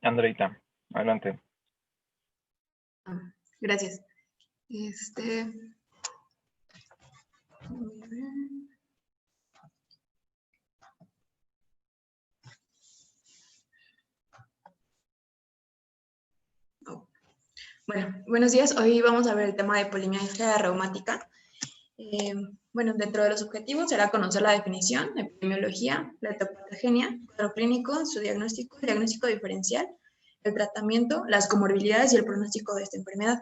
Andreita, adelante. Gracias. Bueno, buenos días. Hoy vamos a ver el tema de polimialgia reumática. Bueno, dentro de los objetivos será conocer la definición, la epidemiología, la etopatogenia, cuadro clínico, su diagnóstico, el diagnóstico diferencial, el tratamiento, las comorbilidades y el pronóstico de esta enfermedad.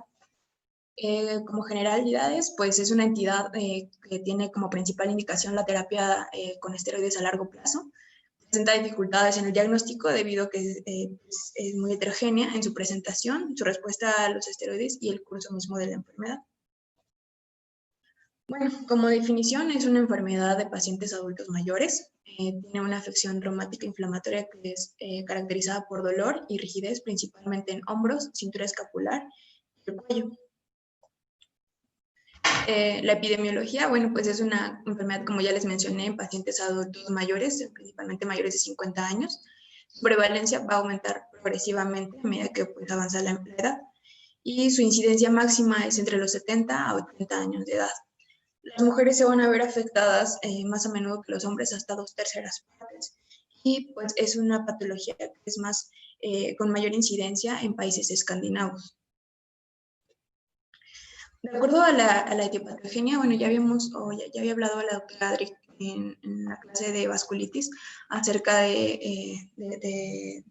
Como generalidades, pues es una entidad que tiene como principal indicación la terapia con esteroides a largo plazo. Presenta dificultades en el diagnóstico debido a que es muy heterogénea en su presentación, su respuesta a los esteroides y el curso mismo de la enfermedad. Bueno, como definición, es una enfermedad de pacientes adultos mayores. Tiene una afección reumática inflamatoria que es caracterizada por dolor y rigidez, principalmente en hombros, cintura escapular y el cuello. La epidemiología, bueno, pues es una enfermedad, como ya les mencioné, en pacientes adultos mayores, principalmente mayores de 50 años. Su prevalencia va a aumentar progresivamente a medida que pues, avanza la edad. Y su incidencia máxima es entre los 70 a 80 años de edad. Las mujeres se van a ver afectadas más a menudo que los hombres, hasta 2/3 partes. Y pues es una patología que es más, con mayor incidencia en países escandinavos. De acuerdo a la etiopatogenia, bueno, ya había hablado la doctora Adri en la clase de vasculitis acerca de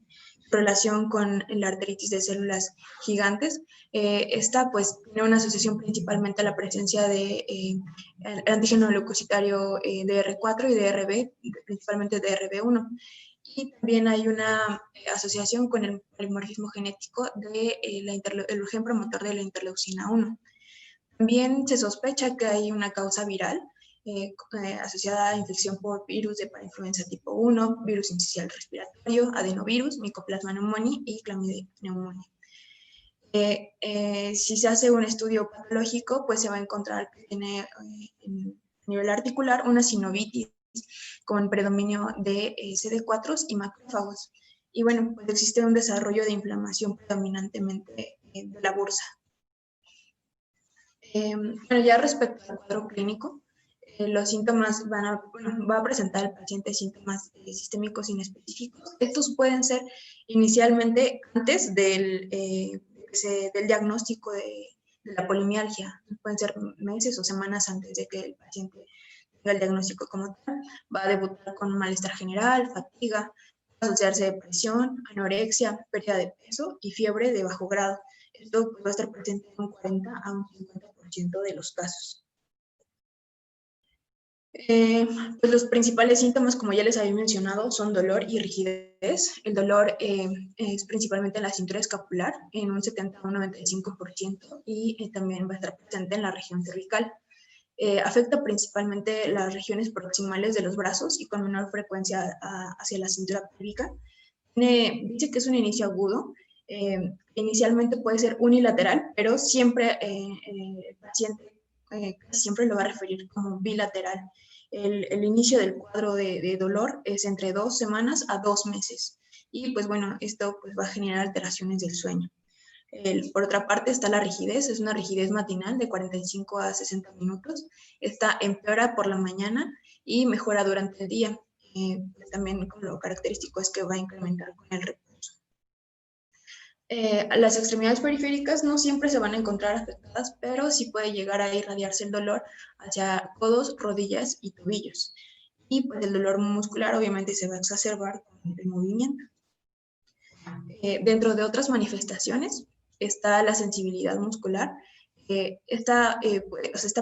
relación con la arteritis de células gigantes. Esta pues tiene una asociación principalmente a la presencia de el antígeno leucocitario DR4 y DRB, principalmente DRB1. Y también hay una asociación con el polimorfismo genético de el gen promotor de la interleucina 1. También se sospecha que hay una causa viral asociada a infección por virus de parainfluenza tipo 1, virus incisional respiratorio, adenovirus, Mycoplasma pneumoniae y Clamidia pneumoniae. Si se hace un estudio patológico, pues se va a encontrar que tiene a nivel articular una sinovitis con predominio de CD4 y macrófagos. Y bueno, pues existe un desarrollo de inflamación predominantemente de la bursa. Bueno, ya respecto al cuadro clínico, los síntomas va a presentar el paciente síntomas sistémicos inespecíficos. Estos pueden ser inicialmente antes del diagnóstico de la polimialgia. Pueden ser meses o semanas antes de que el paciente tenga el diagnóstico como tal. Va a debutar con malestar general, fatiga, asociarse depresión, anorexia, pérdida de peso y fiebre de bajo grado. Esto va a estar presente en un 40 a un 50% de los casos. Pues los principales síntomas, como ya les había mencionado, son dolor y rigidez. El dolor es principalmente en la cintura escapular, en un 70 a un 95%, y también va a estar presente en la región cervical. Afecta principalmente las regiones proximales de los brazos y con menor frecuencia hacia la cintura pélvica. Dice que es un inicio agudo. Inicialmente puede ser unilateral, pero siempre el paciente casi siempre lo va a referir como bilateral. El inicio del cuadro de dolor es entre 2 semanas a 2 meses. Y pues bueno, esto pues va a generar alteraciones del sueño. Por otra parte está la rigidez, es una rigidez matinal de 45 a 60 minutos. Esta empeora por la mañana y mejora durante el día. Pues también lo característico es que va a incrementar con el reposo. Las extremidades periféricas no siempre se van a encontrar afectadas, pero sí puede llegar a irradiarse el dolor hacia codos, rodillas y tobillos. Y pues el dolor muscular obviamente se va a exacerbar con el movimiento. Dentro de otras manifestaciones está la sensibilidad muscular. Está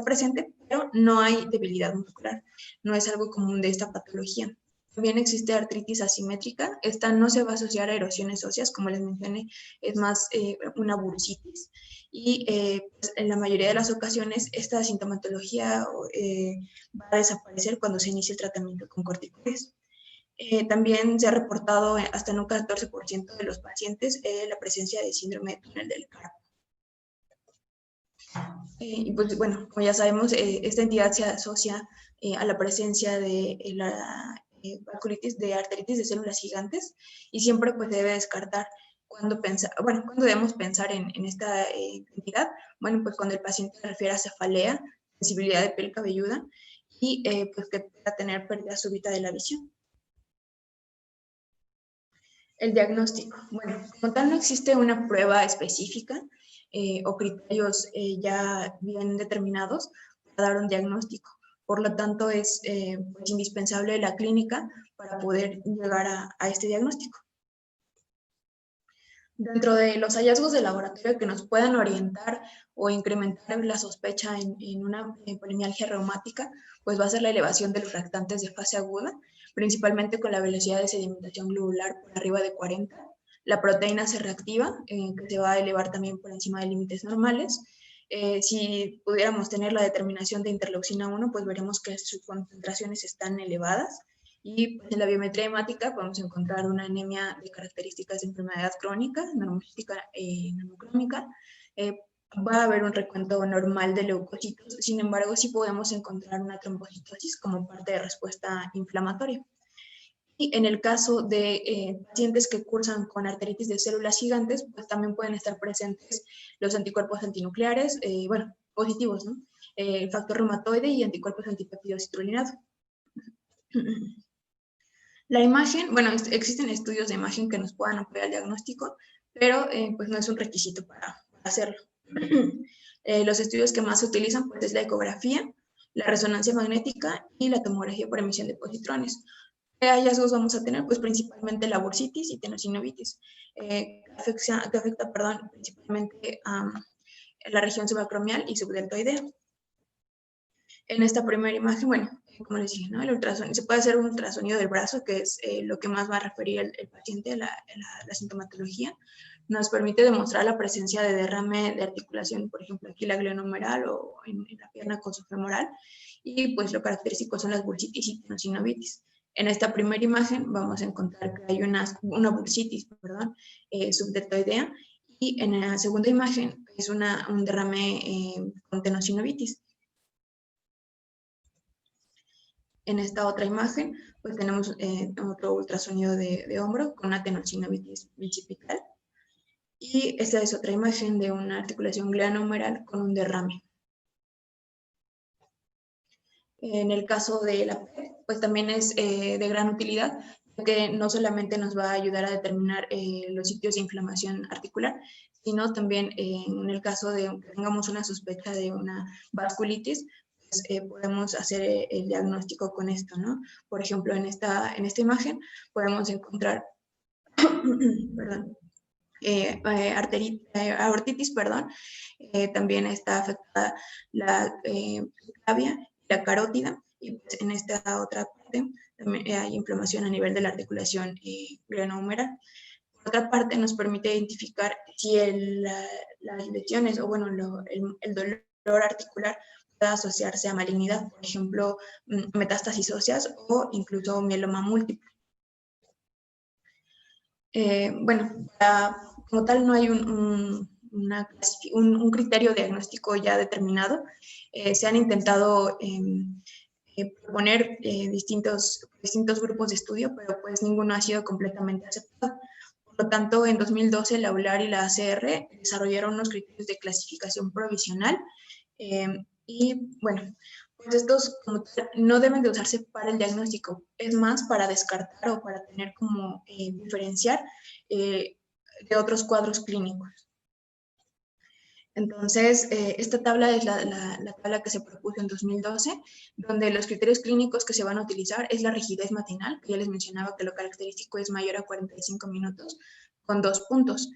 presente, pero no hay debilidad muscular. No es algo común de esta patología. También existe artritis asimétrica. Esta no se va a asociar a erosiones óseas, como les mencioné, es más una bursitis. Y pues, en la mayoría de las ocasiones esta sintomatología va a desaparecer cuando se inicie el tratamiento con corticoides. También se ha reportado hasta en un 14% de los pacientes la presencia de síndrome de túnel del carpo. Y pues bueno, como ya sabemos, esta entidad se asocia a la presencia de la vasculitis, de arteritis de células gigantes, y siempre pues debe descartar ¿cuándo debemos pensar en esta entidad? Bueno, pues cuando el paciente refiere a cefalea, sensibilidad de piel cabelluda y pues que pueda tener pérdida súbita de la visión. El diagnóstico. Bueno, como tal no existe una prueba específica o criterios ya bien determinados para dar un diagnóstico. Por lo tanto, es pues, indispensable la clínica para poder llegar a este diagnóstico. Dentro de los hallazgos de laboratorio que nos puedan orientar o incrementar la sospecha en una polimialgia reumática, pues va a ser la elevación de los reactantes de fase aguda, principalmente con la velocidad de sedimentación globular por arriba de 40. La proteína C reactiva, que se va a elevar también por encima de límites normales. Si pudiéramos tener la determinación de interleucina 1, pues veremos que sus concentraciones están elevadas. Y pues, en la biometría hemática podemos encontrar una anemia de características de enfermedad crónica, normocítica normocrónica. Va a haber un recuento normal de leucocitos, sin embargo, sí podemos encontrar una trombocitosis como parte de respuesta inflamatoria. Y en el caso de pacientes que cursan con arteritis de células gigantes, pues también pueden estar presentes los anticuerpos antinucleares, positivos, ¿no? Factor reumatoide y anticuerpos antipéptido citrullinado. La imagen, bueno, existen estudios de imagen que nos puedan apoyar al diagnóstico, pero pues no es un requisito para hacerlo. Los estudios que más se utilizan pues es la ecografía, la resonancia magnética y la tomografía por emisión de positrones. ¿Qué hallazgos vamos a tener? Pues principalmente la bursitis y tenosinovitis, que afecta principalmente a la región subacromial y subdeltoidea. En esta primera imagen, bueno, como les dije, ¿no? El ultrasonido, se puede hacer un ultrasonido del brazo, que es lo que más va a referir el paciente a la sintomatología. Nos permite demostrar la presencia de derrame de articulación, por ejemplo, aquí la glenohumeral o en la pierna coxofemoral. Y pues lo característico son las bursitis y tenosinovitis. En esta primera imagen vamos a encontrar que hay una bursitis, subdeltoidea, y en la segunda imagen es un derrame con tenosinovitis. En esta otra imagen, pues tenemos otro ultrasonido de hombro con una tenosinovitis bicipital. Y esta es otra imagen de una articulación glenohumeral con un derrame. En el caso de la PET, pues también es de gran utilidad, que no solamente nos va a ayudar a determinar los sitios de inflamación articular, sino también en el caso de que tengamos una sospecha de una vasculitis, pues, podemos hacer el diagnóstico con esto, ¿no? Por ejemplo, en esta imagen podemos encontrar, perdón, aortitis, también está afectada la clavia, la carótida, y pues en esta otra parte también hay inflamación a nivel de la articulación glenohumeral. Por otra parte, nos permite identificar si las lesiones o bueno, el dolor articular puede asociarse a malignidad, por ejemplo, metástasis óseas o incluso mieloma múltiple. Bueno, como tal no hay un criterio diagnóstico ya determinado. Se han intentado proponer distintos grupos de estudio, pero pues ninguno ha sido completamente aceptado. Por lo tanto, en 2012 la ULAR y la ACR desarrollaron unos criterios de clasificación provisional y bueno, pues estos como tal, no deben de usarse para el diagnóstico, es más para descartar o para tener como diferenciar de otros cuadros clínicos. Entonces, esta tabla es la tabla que se propuso en 2012, donde los criterios clínicos que se van a utilizar es la rigidez matinal, que ya les mencionaba que lo característico es mayor a 45 minutos, con 2 puntos.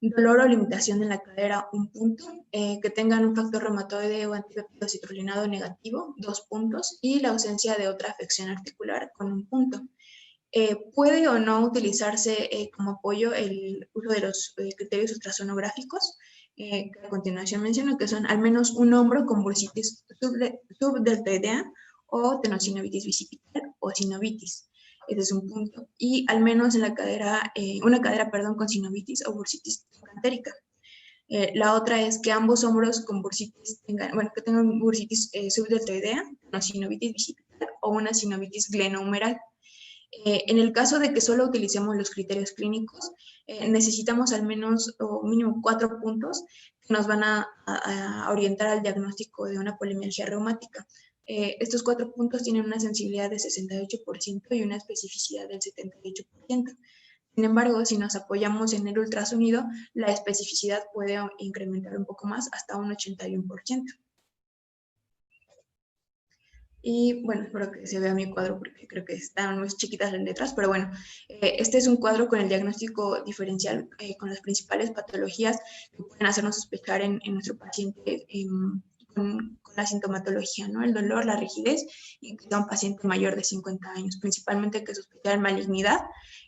Dolor o limitación en la cadera, 1 punto. Que tengan un factor reumatoide o antipéptido citrulinado negativo, 2 puntos. Y la ausencia de otra afección articular, con 1 punto. Puede o no utilizarse como apoyo el uso de los criterios ultrasonográficos, que a continuación menciono, que son al menos un hombro con bursitis subdeltoidea o tenosinovitis bicipital o sinovitis. Ese es un punto. Y al menos en la cadera, una cadera, con sinovitis o bursitis trocantérica. La otra es que ambos hombros con bursitis que tengan bursitis subdeltoidea, tenosinovitis bicipital o una sinovitis glenohumeral. En el caso de que solo utilicemos los criterios clínicos, necesitamos al menos o mínimo 4 puntos que nos van a orientar al diagnóstico de una polimialgia reumática. Estos 4 puntos tienen una sensibilidad de 68% y una especificidad del 78%. Sin embargo, si nos apoyamos en el ultrasonido, la especificidad puede incrementar un poco más hasta un 81%. Y bueno, espero que se vea mi cuadro porque creo que están muy chiquitas las letras, pero bueno, este es un cuadro con el diagnóstico diferencial con las principales patologías que pueden hacernos sospechar en nuestro paciente con la sintomatología, ¿no? El dolor, la rigidez y que sea un paciente mayor de 50 años, principalmente que sospechar malignidad,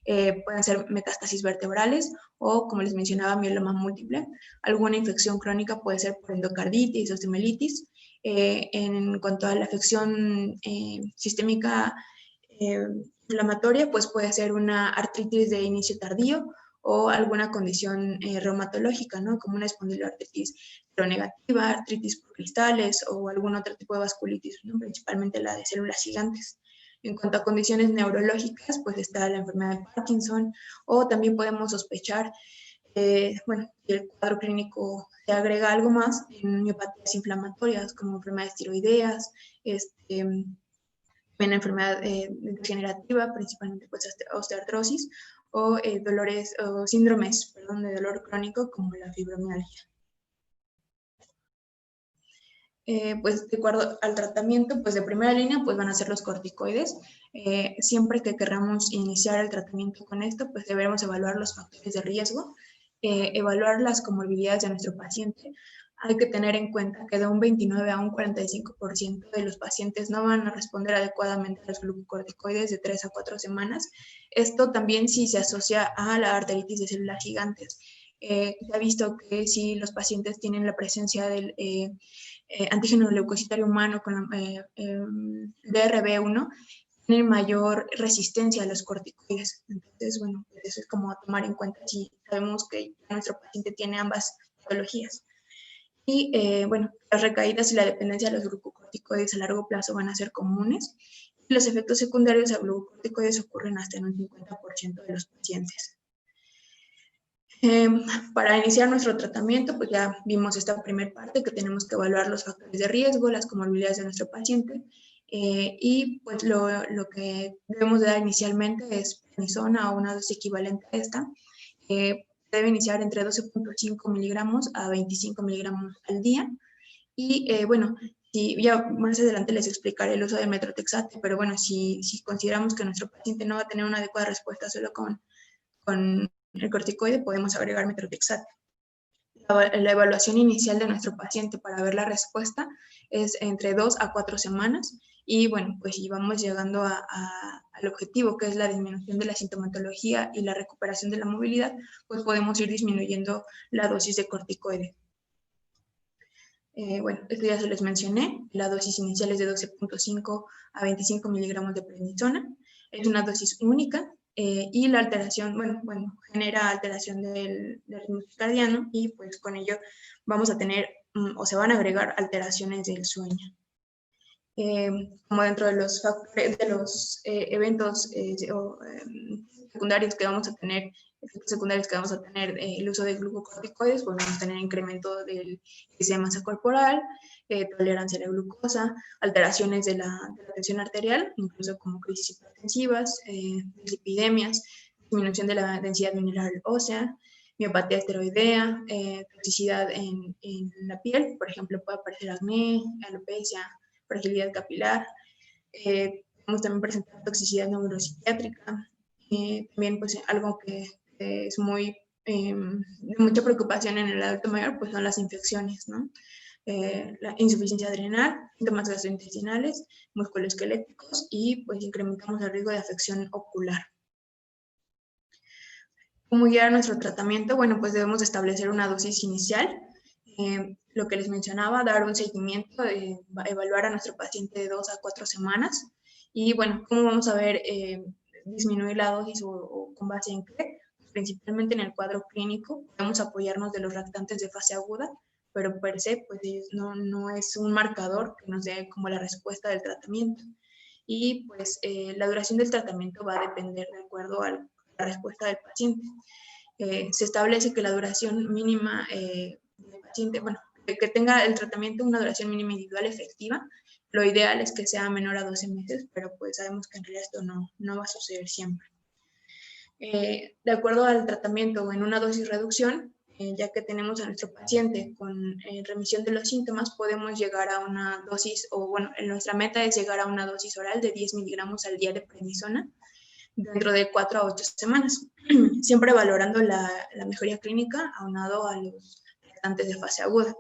pueden ser metástasis vertebrales o, como les mencionaba, mieloma múltiple. Alguna infección crónica puede ser por endocarditis, osteomielitis. En cuanto a la afección sistémica inflamatoria, pues puede ser una artritis de inicio tardío o alguna condición reumatológica, ¿no? Como una espondiloartritis seronegativa, artritis por cristales o algún otro tipo de vasculitis, ¿no? Principalmente la de células gigantes. En cuanto a condiciones neurológicas, pues está la enfermedad de Parkinson o también podemos sospechar bueno, el cuadro clínico se agrega algo más en miopatías inflamatorias como enfermedades tiroideas, en enfermedad degenerativa, principalmente pues osteoartrosis, o dolores o síndromes, perdón, de dolor crónico como la fibromialgia. Pues de acuerdo al tratamiento, pues de primera línea, pues van a ser los corticoides. Siempre que queramos iniciar el tratamiento con esto, pues debemos evaluar los factores de riesgo, evaluar las comorbilidades de nuestro paciente. Hay que tener en cuenta que de un 29 a un 45% de los pacientes no van a responder adecuadamente a los glucocorticoides de 3 a 4 semanas. Esto también sí se asocia a la arteritis de células gigantes. Se ha visto que si los pacientes tienen la presencia del antígeno leucocitario humano con DRB1, tienen mayor resistencia a los corticoides. Entonces, bueno, pues eso es como a tomar en cuenta si sabemos que nuestro paciente tiene ambas patologías. Y bueno, las recaídas y la dependencia de los glucocorticoides a largo plazo van a ser comunes. Los efectos secundarios a glucocorticoides ocurren hasta en un 50% de los pacientes. Para iniciar nuestro tratamiento, pues ya vimos esta primera parte, que tenemos que evaluar los factores de riesgo, las comorbilidades de nuestro paciente, y pues lo que debemos de dar inicialmente es prednisona o una dosis equivalente a esta. Debe iniciar entre 12.5 miligramos a 25 miligramos al día. Y bueno, si ya más adelante les explicaré el uso de metrotexate, pero bueno, si consideramos que nuestro paciente no va a tener una adecuada respuesta solo con el corticoide, podemos agregar metrotexate. La evaluación inicial de nuestro paciente para ver la respuesta es entre 2 a 4 semanas y bueno, pues si vamos llegando al objetivo, que es la disminución de la sintomatología y la recuperación de la movilidad, pues podemos ir disminuyendo la dosis de corticoide. Bueno, esto ya se les mencioné, la dosis inicial es de 12.5 a 25 miligramos de prednisona, es una dosis única y la alteración, bueno, genera alteración del ritmo circadiano y pues con ello vamos a tener o se van a agregar alteraciones del sueño. Como dentro de los factores, de los eventos secundarios que vamos a tener, efectos secundarios que vamos a tener el uso de glucocorticoides, pues vamos a tener incremento del índice de masa corporal, tolerancia a la glucosa, alteraciones de la tensión arterial, incluso como crisis hipertensivas, dislipidemias, disminución de la densidad mineral ósea, miopatía esteroidea, toxicidad en la piel, por ejemplo, puede aparecer acné, alopecia, fragilidad capilar. Podemos también presentar toxicidad neuropsiquiátrica. También pues algo que es muy de mucha preocupación en el adulto mayor pues son las infecciones, ¿no? La insuficiencia adrenal, síntomas gastrointestinales, musculoesqueléticos y pues incrementamos el riesgo de afección ocular. ¿Cómo guiar nuestro tratamiento? Bueno, pues debemos establecer una dosis inicial. Lo que les mencionaba, dar un seguimiento, evaluar a nuestro paciente de 2 a 4 semanas. Y bueno, ¿cómo vamos a ver disminuir la dosis o con base en qué? Principalmente en el cuadro clínico, podemos apoyarnos de los lactantes de fase aguda, pero per se, pues no es un marcador que nos dé como la respuesta del tratamiento. y pues la duración del tratamiento va a depender de acuerdo a la respuesta del paciente. Se establece que la duración mínima del paciente, bueno, que tenga el tratamiento una duración mínima individual efectiva. Lo ideal es que sea menor a 12 meses, pero pues sabemos que en realidad esto no va a suceder siempre. De acuerdo al tratamiento o en una dosis reducción, ya que tenemos a nuestro paciente con remisión de los síntomas, podemos llegar a una dosis, o bueno, nuestra meta es llegar a una dosis oral de 10 miligramos al día de prednisona dentro de 4 a 8 semanas, siempre valorando la mejoría clínica aunado a los tratantes de fase aguda.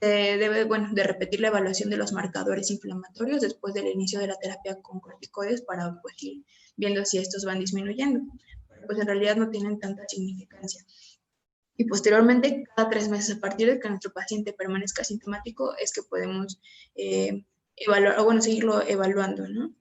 Debe, bueno, de repetir la evaluación de los marcadores inflamatorios después del inicio de la terapia con corticoides para pues, ir viendo si estos van disminuyendo. Pero, pues en realidad no tienen tanta significancia. Y posteriormente, cada 3 meses a partir de que nuestro paciente permanezca asintomático, es que podemos evaluar, o bueno, seguirlo evaluando, ¿no?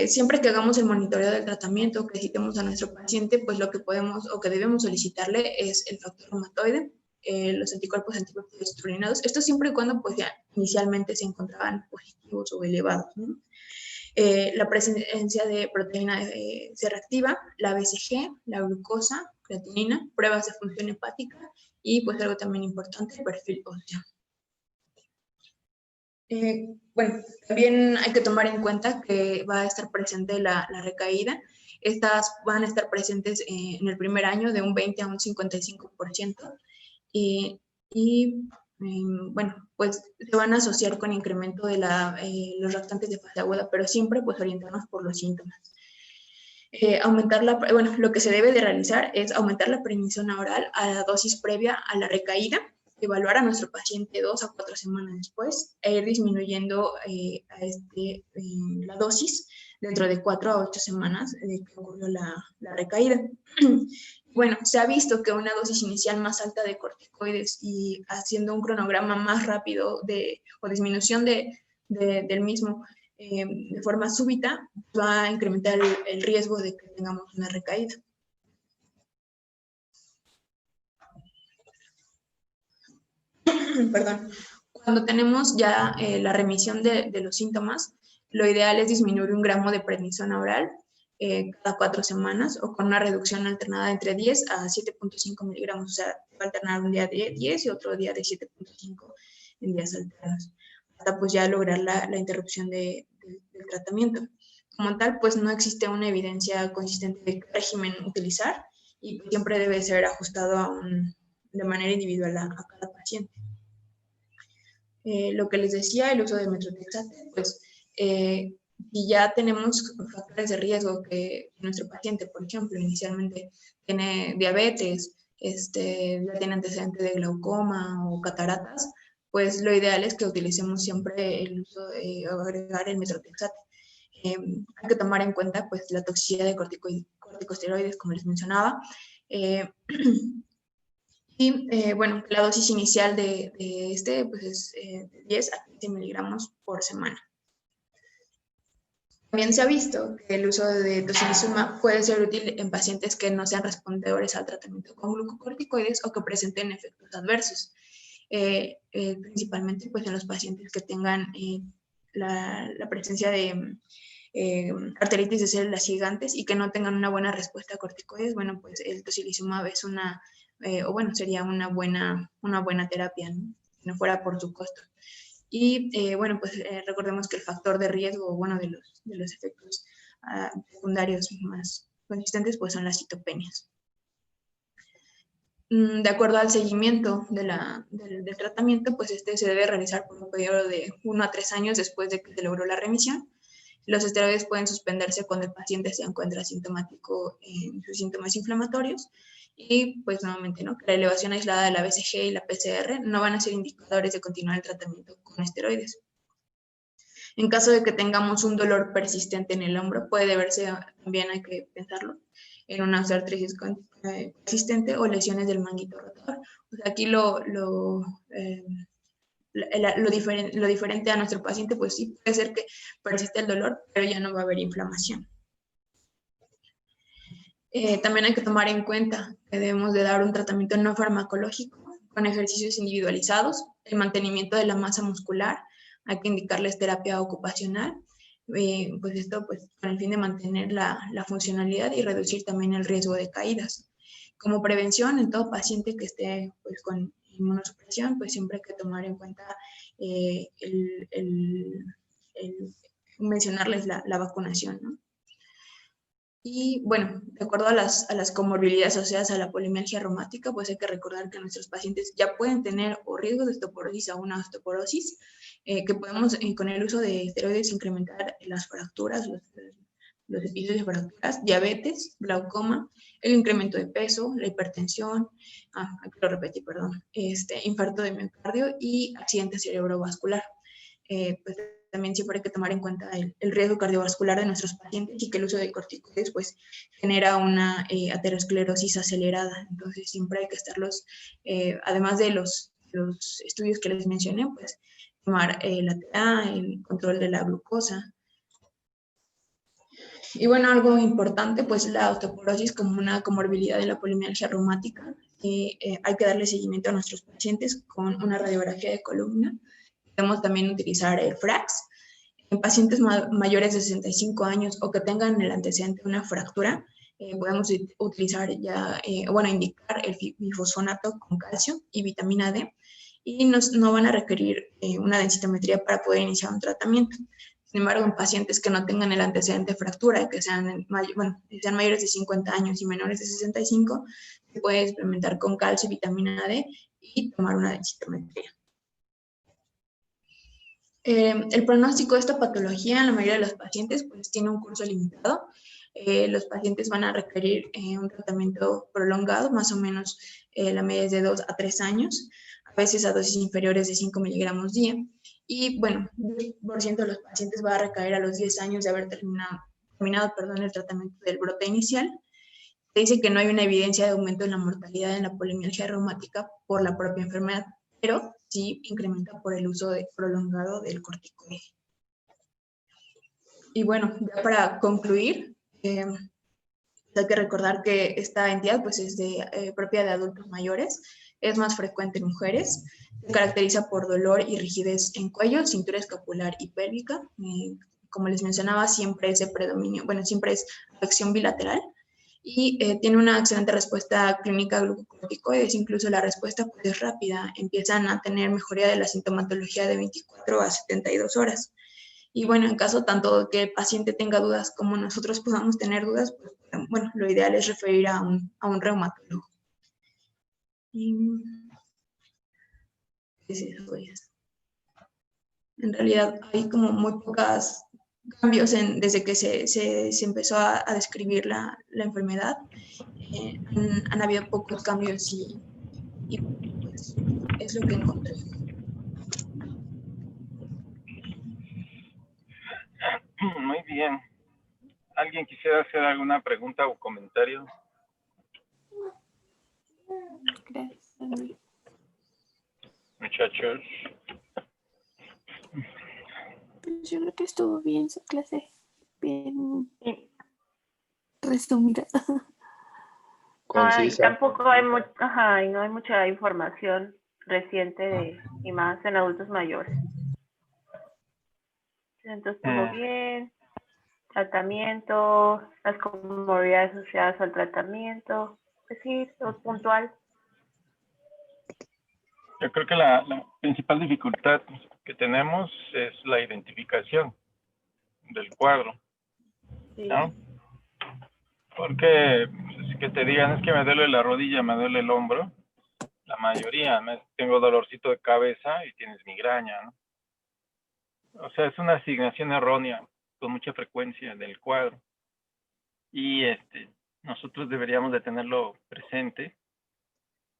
Siempre que hagamos el monitoreo del tratamiento, que citemos a nuestro paciente, pues lo que podemos o que debemos solicitarle es el factor reumatoide, los anticuerpos antipeptidoglucinados, esto siempre y cuando pues ya inicialmente se encontraban positivos o elevados, ¿no? La presencia de proteína C reactiva, la BCG, la glucosa, creatinina, pruebas de función hepática y pues algo también importante, el perfil óseo. Bueno, también hay que tomar en cuenta que va a estar presente la recaída. Estas van a estar presentes en el primer año de un 20 a un 55%. Bueno, pues se van a asociar con incremento de los lactantes de fase aguda, pero siempre pues orientarnos por los síntomas. Bueno, lo que se debe de realizar es aumentar la prednisona oral a la dosis previa a la recaída, evaluar a nuestro paciente 2 a 4 semanas después e ir disminuyendo la dosis dentro de 4 a 8 semanas de que ocurrió la recaída. Bueno, se ha visto que una dosis inicial más alta de corticoides y haciendo un cronograma más rápido o disminución del mismo de forma súbita va a incrementar el riesgo de que tengamos una recaída. Perdón. Cuando tenemos ya la remisión de los síntomas, lo ideal es disminuir 1 gramo de prednisona oral cada 4 semanas o con una reducción alternada entre 10 a 7.5 miligramos. O sea, va a alternar un día de 10 y otro día de 7.5 en días alternos, hasta pues ya lograr la interrupción del tratamiento. Como tal, pues no existe una evidencia consistente de qué régimen utilizar y pues, siempre debe ser ajustado de manera individual a cada paciente. Lo que les decía, el uso de metotrexate, pues si ya tenemos factores de riesgo que nuestro paciente, por ejemplo, inicialmente tiene diabetes, ya tiene antecedentes de glaucoma o cataratas, pues lo ideal es que utilicemos siempre el uso de agregar el metotrexate. Hay que tomar en cuenta pues la toxicidad de corticosteroides, como les mencionaba, y bueno, la dosis inicial de pues es de 10 a 15 miligramos por semana. También se ha visto que el uso de tocilizumab puede ser útil en pacientes que no sean respondedores al tratamiento con glucocorticoides o que presenten efectos adversos, principalmente pues en los pacientes que tengan la presencia de arteritis de células gigantes y que no tengan una buena respuesta a corticoides. Bueno, pues el tocilizumab es sería una buena terapia, ¿no? Si no fuera por su costo. Y bueno, pues recordemos que el factor de riesgo, bueno, de los efectos secundarios más consistentes, pues son las citopenias. De acuerdo al seguimiento del tratamiento, pues se debe realizar por un periodo de 1 a 3 años después de que se logró la remisión. Los esteroides pueden suspenderse cuando el paciente se encuentra asintomático en sus síntomas inflamatorios. Y pues nuevamente, ¿no? Que la elevación aislada de la BCG y la PCR no van a ser indicadores de continuar el tratamiento con esteroides. En caso de que tengamos un dolor persistente en el hombro, puede deberse, también hay que pensarlo, en una osteoartritis persistente o lesiones del manguito rotador. O sea, aquí lo diferente a nuestro paciente, pues sí, puede ser que persista el dolor, pero ya no va a haber inflamación. También hay que tomar en cuenta que debemos de dar un tratamiento no farmacológico con ejercicios individualizados, el mantenimiento de la masa muscular, hay que indicarles terapia ocupacional pues esto pues con el fin de mantener la funcionalidad y reducir también el riesgo de caídas. Como prevención, en todo paciente que esté pues, con inmunosupresión, pues siempre hay que tomar en cuenta el mencionarles la vacunación, ¿no? Y bueno, de acuerdo a las comorbilidades asociadas a la polimialgia reumática, pues hay que recordar que nuestros pacientes ya pueden tener o riesgo de osteoporosis a una osteoporosis, que podemos con el uso de esteroides incrementar las fracturas, los episodios de fracturas, diabetes, glaucoma, el incremento de peso, la hipertensión, aquí lo repetí, perdón, infarto de miocardio y accidente cerebrovascular. Pues también siempre hay que tomar en cuenta el riesgo cardiovascular de nuestros pacientes y que el uso de corticoides pues genera una aterosclerosis acelerada. Entonces siempre hay que estarlos, además de los estudios que les mencioné, pues tomar la TA, el control de la glucosa. Y bueno, algo importante, pues la osteoporosis como una comorbilidad de la polimialgia reumática. Hay que darle seguimiento a nuestros pacientes con una radiografía de columna. Podemos también utilizar el FRAX. En pacientes mayores de 65 años o que tengan el antecedente de una fractura, podemos utilizar ya, indicar el bifosfonato con calcio y vitamina D y no van a requerir una densitometría para poder iniciar un tratamiento. Sin embargo, en pacientes que no tengan el antecedente de fractura y que sean mayores de 50 años y menores de 65, se puede experimentar con calcio y vitamina D y tomar una densitometría. El pronóstico de esta patología en la mayoría de los pacientes pues tiene un curso limitado. Los pacientes van a requerir un tratamiento prolongado, más o menos la media es de 2 a 3 años, a veces a dosis inferiores de 5 miligramos día. Y bueno, 10% de los pacientes va a recaer a los 10 años de haber terminado el tratamiento del brote inicial. Se dice que no hay una evidencia de aumento en la mortalidad en la polimialgia reumática por la propia enfermedad, pero sí incrementa por el uso prolongado del corticoide. Y bueno, ya para concluir, hay que recordar que esta entidad pues, es propia de adultos mayores, es más frecuente en mujeres, se caracteriza por dolor y rigidez en cuello, cintura escapular y pélvica. Como les mencionaba, siempre es de predominio, siempre es afección bilateral y tiene una excelente respuesta clínica a glucocorticoides, incluso la respuesta pues, es rápida, empiezan a tener mejoría de la sintomatología de 24 a 72 horas. Y bueno, en caso tanto que el paciente tenga dudas como nosotros podamos tener dudas, pues bueno, lo ideal es referir a un reumatólogo. Y eso es. En realidad hay como muy pocos cambios desde que se empezó a describir la enfermedad. Han habido pocos cambios y pues es lo que encontré. Muy bien. ¿Alguien quisiera hacer alguna pregunta o comentario? Gracias. Muchachos. Pues yo creo que estuvo bien su clase, bien resumida. Concisa. Tampoco hay no hay mucha información reciente y más en adultos mayores. Entonces estuvo bien, tratamiento, las comorbilidades asociadas al tratamiento, pues sí, todo puntual. Yo creo que la principal dificultad que tenemos es la identificación del cuadro, Sí. ¿no? Porque que te digan es que me duele la rodilla, me duele el hombro, la mayoría, tengo dolorcito de cabeza y tienes migraña, ¿no? O sea, es una asignación errónea con mucha frecuencia del cuadro. Y nosotros deberíamos de tenerlo presente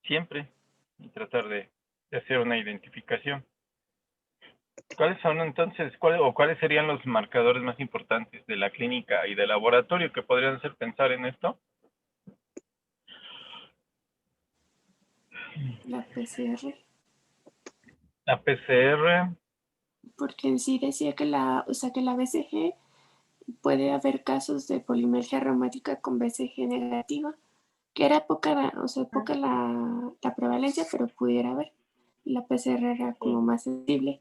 siempre y tratar de hacer una identificación. ¿Cuáles son entonces, cuáles serían los marcadores más importantes de la clínica y del laboratorio que podrían hacer pensar en esto? La PCR. La PCR. Porque en sí decía que la BCG puede haber casos de polimialgia reumática con BCG negativa, que era poca la prevalencia, pero pudiera haber. La PCR era como más sensible.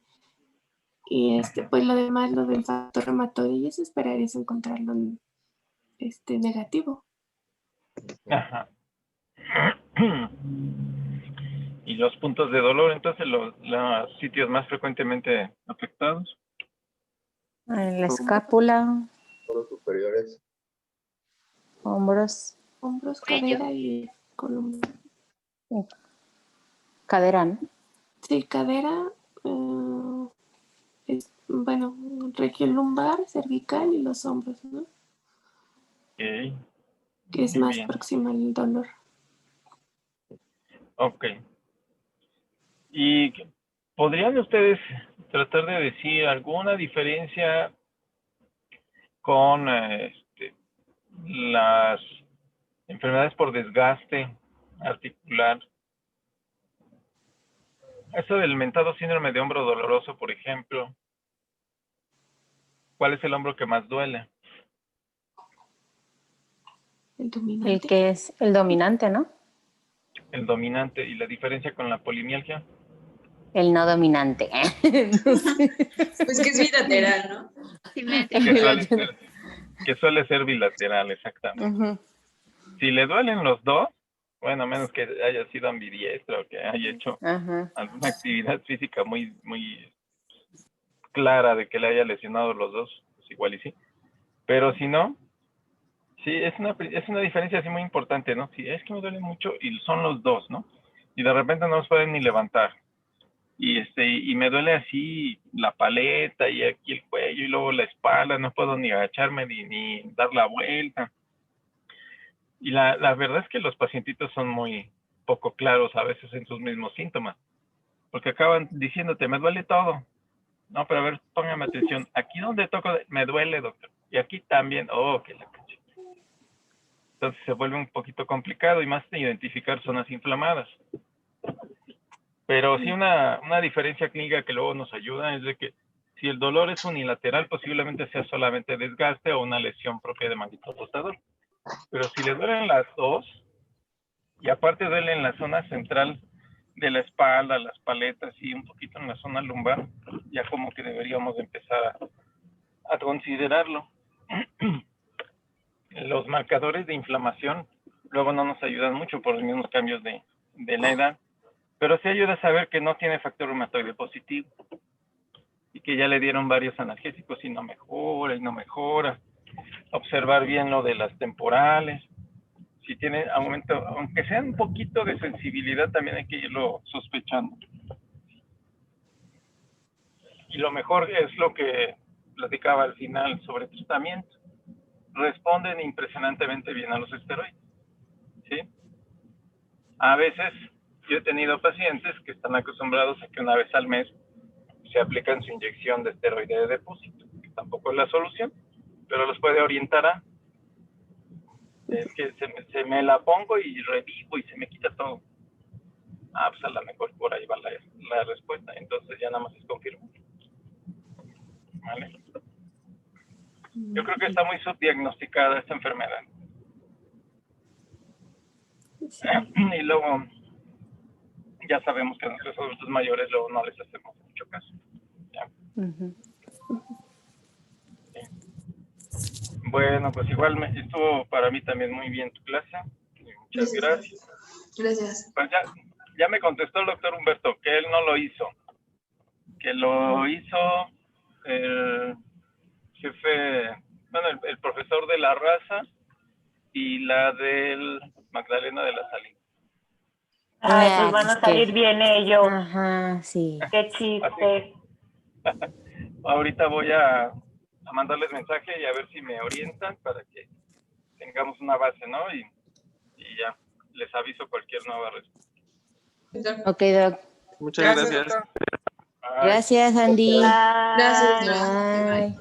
Y pues lo demás, lo del factor reumatoide, y eso esperarías encontrarlo negativo. Ajá. Y los puntos de dolor, entonces los sitios más frecuentemente afectados. En la escápula, Los superiores. hombros, Hombros, cadera y columna. cadera, ¿no? Sí, cadera, bueno, región lumbar, cervical y los hombros, ¿no? Ok. Que es Muy más bien. próximo al dolor. Ok. ¿Y podrían ustedes tratar de decir alguna diferencia con las enfermedades por desgaste articular? Eso del mentado síndrome de hombro doloroso, por ejemplo. ¿Cuál es el hombro que más duele? El El dominante. que es el dominante, ¿no? El dominante. ¿Y la diferencia con la polimialgia? El no dominante. No sé. Pues que es bilateral, ¿no? Que suele ser bilateral, exactamente. Ujú. Si le duelen los dos, bueno, a menos que haya sido ambidiestro o que haya hecho Ajá. alguna actividad física muy clara de que le haya lesionado los dos, pues igual y sí. Pero si no, sí, es una diferencia así muy importante, ¿no? Si es que me duele mucho y son los dos, ¿no? Y de repente no los pueden ni levantar. Y me duele así la paleta y aquí el cuello y luego la espalda, no puedo ni agacharme ni dar la vuelta. Y la verdad es que los pacientitos son muy poco claros a veces en sus mismos síntomas, porque acaban diciéndote, me duele todo. No, pero a ver, póngame atención. Aquí donde toco, me duele, doctor. Y aquí también, que la cancha. Entonces se vuelve un poquito complicado y más de identificar zonas inflamadas. Pero sí una diferencia clínica que luego nos ayuda es de que si el dolor es unilateral, posiblemente sea solamente desgaste o una lesión propia de manguito rotador. Pero si le duelen las dos, y aparte duele en la zona central de la espalda, las paletas y un poquito en la zona lumbar, ya como que deberíamos empezar a considerarlo. Los marcadores de inflamación luego no nos ayudan mucho por los mismos cambios de la edad, pero sí ayuda a saber que no tiene factor reumatoide positivo y que ya le dieron varios analgésicos y no mejora. Observar bien lo de las temporales. Si tiene aumento, aunque sea un poquito de sensibilidad, también hay que irlo sospechando. Y lo mejor es lo que platicaba al final sobre tratamiento. Responden impresionantemente bien a los esteroides, ¿sí? A veces yo he tenido pacientes que están acostumbrados a que una vez al mes se aplican su inyección de esteroide de depósito, que tampoco es la solución, pero los puede orientar a, es que se me la pongo y revivo y se me quita todo. Pues a lo mejor por ahí va la respuesta, entonces ya nada más es confirmar. ¿Vale? Yo creo que está muy subdiagnosticada esta enfermedad. Sí. Y luego ya sabemos que a nuestros adultos mayores luego no les hacemos mucho caso. ¿Ya? Ujú. Sí. Bueno, pues igual estuvo para mí también muy bien tu clase. Muchas gracias. Gracias. Pues ya me contestó el doctor Humberto que él no lo hizo, que lo hizo el jefe, bueno, el profesor de la raza y la del Magdalena de la Salina. Ay, pues van a salir bien ellos. Ajá, sí. Qué chiste. Ahorita voy a mandarles mensaje y a ver si me orientan para que tengamos una base, ¿no? Y ya les aviso cualquier nueva respuesta. Ok, Doc. Muchas gracias. Doctor. Gracias, Andy. Gracias. Bye.